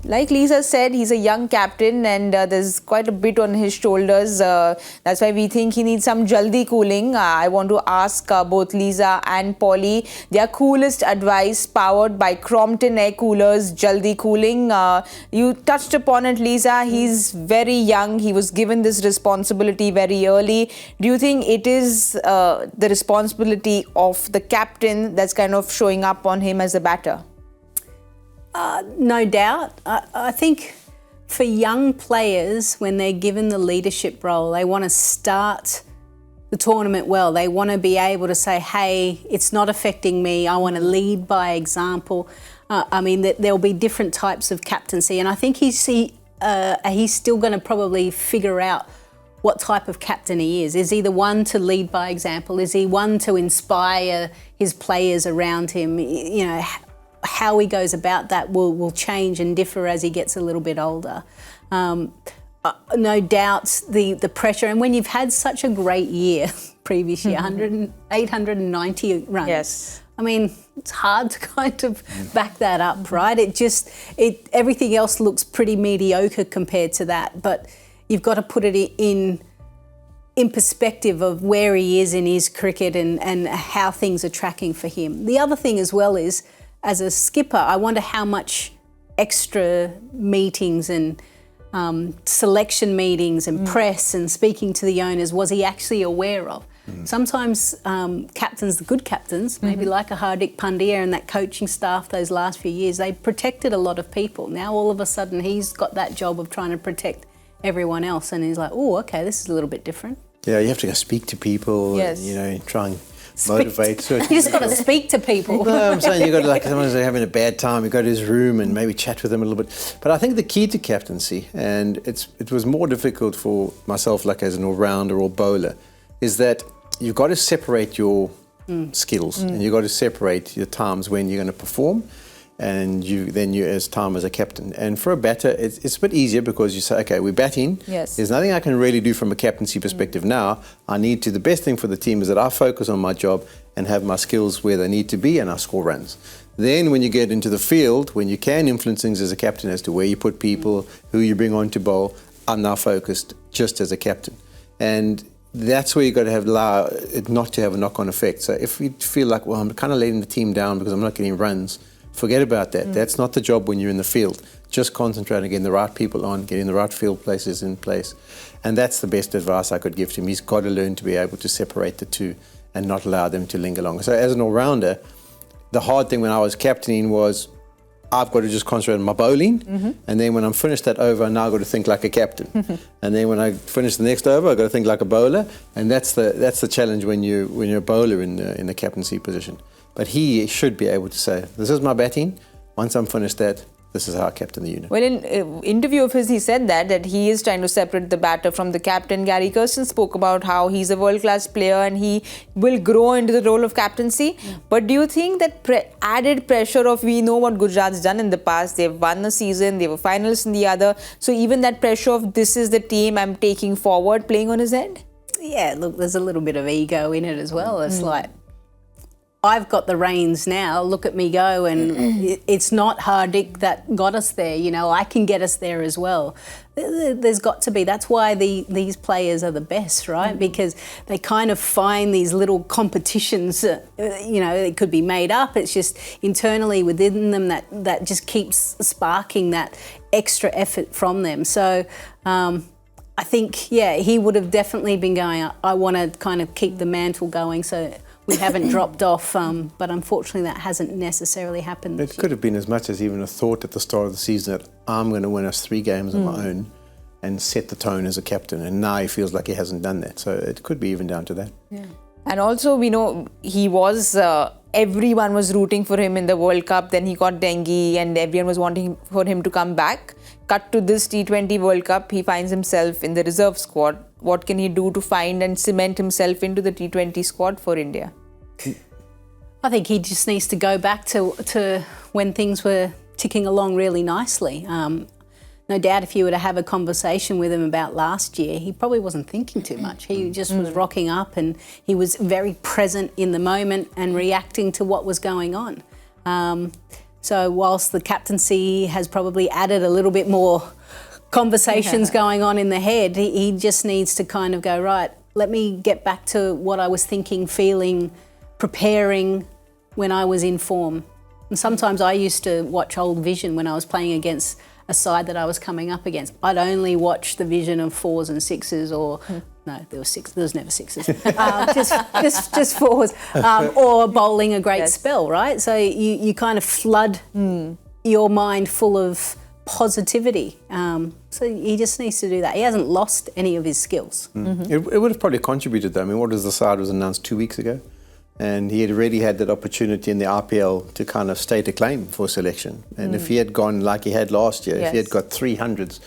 Like Lisa said, he's a young captain and there's quite a bit on his shoulders. That's why we think he needs some jaldi cooling. I want to ask both Lisa and Polly their coolest advice, powered by Crompton air coolers, jaldi cooling. You touched upon it, Lisa. He's very young. He was given this responsibility very early. Do you think it is the responsibility of the captain that's kind of showing up on him as a batter? No doubt. I think for young players, when they're given the leadership role, they want to start the tournament well. They want to be able to say, hey, it's not affecting me. I want to lead by example. I mean, there'll be different types of captaincy. And I think he's still going to probably figure out what type of captain he is. Is he the one to lead by example? Is he one to inspire his players around him? You know, how he goes about that will change and differ as he gets a little bit older. No doubt the pressure, and when you've had such a great year previous year, 890 runs. Yes. I mean, it's hard to kind of back that up, right? Everything else looks pretty mediocre compared to that, but you've got to put it in perspective of where he is in his cricket and how things are tracking for him. The other thing as well is, as a skipper, I wonder how much extra meetings and selection meetings and press and speaking to the owners was he actually aware of. Sometimes captains, the good captains, maybe like a Hardik Pandya and that coaching staff those last few years, they protected a lot of people. Now all of a sudden he's got that job of trying to protect everyone else, and he's like, oh, okay, this is a little bit different. Yeah, you have to go speak to people, yes. And, you know, try and motivate. You just got to speak to people. No, I'm saying you've got to, like, someone's having a bad time, you go to his room and maybe chat with him a little bit. But I think the key to captaincy, and it was more difficult for myself, like as an all-rounder or bowler, is that you've got to separate your skills and you've got to separate your times when you're going to perform, and then you as time as a captain. And for a batter, it's a bit easier because you say, okay, we're batting. Yes. There's nothing I can really do from a captaincy perspective now. The best thing for the team is that I focus on my job and have my skills where they need to be, and I score runs. Then when you get into the field, when you can influence things as a captain as to where you put people, who you bring on to bowl, I'm now focused just as a captain. And that's where you've got to allow it not to have a knock-on effect. So if you feel like, well, I'm kind of letting the team down because I'm not getting runs, forget about that. That's not the job when you're in the field. Just concentrate on getting the right people on, getting the right field places in place. And that's the best advice I could give to him. He's got to learn to be able to separate the two and not allow them to linger longer. So as an all-rounder, the hard thing when I was captaining was I've got to just concentrate on my bowling, and then when I'm finished that over, now I've got to think like a captain. And then when I finish the next over, I've got to think like a bowler, and that's the challenge when you're a bowler in the captaincy position. But he should be able to say, this is my batting, once I'm finished that, this is how I captain the unit. Well, in an interview of his, he said that he is trying to separate the batter from the captain. Gary Kirsten spoke about how he's a world-class player and he will grow into the role of captaincy. But do you think that added pressure of, we know what Gujarat's done in the past, they've won a season, they were finalists in the other, so even that pressure of this is the team I'm taking forward, playing on his head? Yeah, look, there's a little bit of ego in it as well. It's like, I've got the reins now, look at me go, and it's not Hardik that got us there, you know, I can get us there as well. There's got to be, that's why these players are the best, right? Because they kind of find these little competitions, you know, it could be made up, it's just internally within them that just keeps sparking that extra effort from them. So I think, yeah, he would have definitely been going, I want to kind of keep the mantle going, so we haven't dropped off, but unfortunately that hasn't necessarily happened. It could have been as much as even a thought at the start of the season that I'm going to win us 3 games on my own and set the tone as a captain, and now he feels like he hasn't done that. So it could be even down to that. Yeah. And also, we know he was, everyone was rooting for him in the World Cup, then he got dengue and everyone was wanting for him to come back. Cut to this T20 World Cup, he finds himself in the reserve squad. What can he do to find and cement himself into the T20 squad for India? I think he just needs to go back to when things were ticking along really nicely. No doubt if you were to have a conversation with him about last year, he probably wasn't thinking too much. He just was rocking up and he was very present in the moment and reacting to what was going on. So whilst the captaincy has probably added a little bit more conversations going on in the head, he just needs to kind of go, right, let me get back to what I was thinking, feeling, preparing when I was in form. And sometimes I used to watch old vision when I was playing against a side that I was coming up against. I'd only watch the vision of 4s and 6s, or no, there was never 6s, just 4s, or bowling a great spell, right? So you kind of flood your mind full of positivity. So he just needs to do that. He hasn't lost any of his skills. It would have probably contributed though. I mean, what was the side was announced 2 weeks ago? And he had already had that opportunity in the IPL to kind of state a claim for selection. And if he had gone like he had last year, if he had got 300s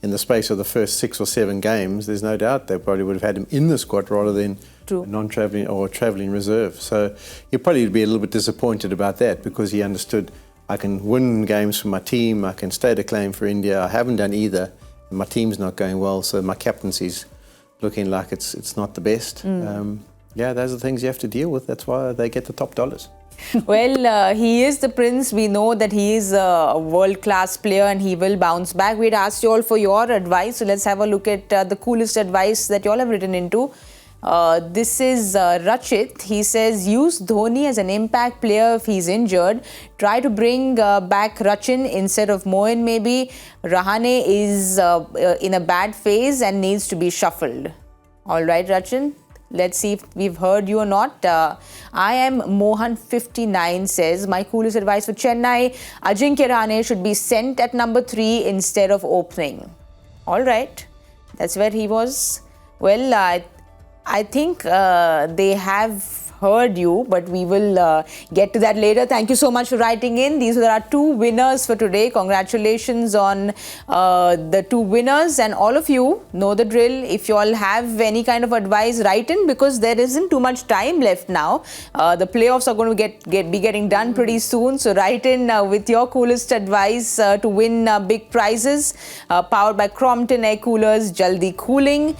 in the space of the first 6 or 7 games, there's no doubt they probably would have had him in the squad rather than non-travelling or travelling reserve. So he'd probably be a little bit disappointed about that, because he understood, I can win games for my team, I can state a claim for India. I haven't done either, and my team's not going well, so my captaincy's looking like it's not the best. Yeah, those are the things you have to deal with. That's why they get the top dollars. Well, he is the prince. We know that he is a world-class player and he will bounce back. We'd asked you all for your advice, so let's have a look at the coolest advice that you all have written into. This is Rachit. He says, use Dhoni as an impact player if he's injured. Try to bring back Rachin instead of Moin maybe. Rahane is in a bad phase and needs to be shuffled. All right, Rachin. Let's see if we've heard you or not. I am Mohan59 says, my coolest advice for Chennai, Ajinkya Rahane should be sent at number 3 instead of opening. All right. That's where he was. Well, I think they have heard you, but we will get to that later. Thank you so much for writing in. These are our 2 winners for today. Congratulations on the 2 winners, and all of you know the drill. If you all have any kind of advice, write in, because there isn't too much time left now. The playoffs are going to be getting done pretty soon, so write in with your coolest advice to win big prizes. Powered by Crompton Air Coolers, Jaldi Cooling.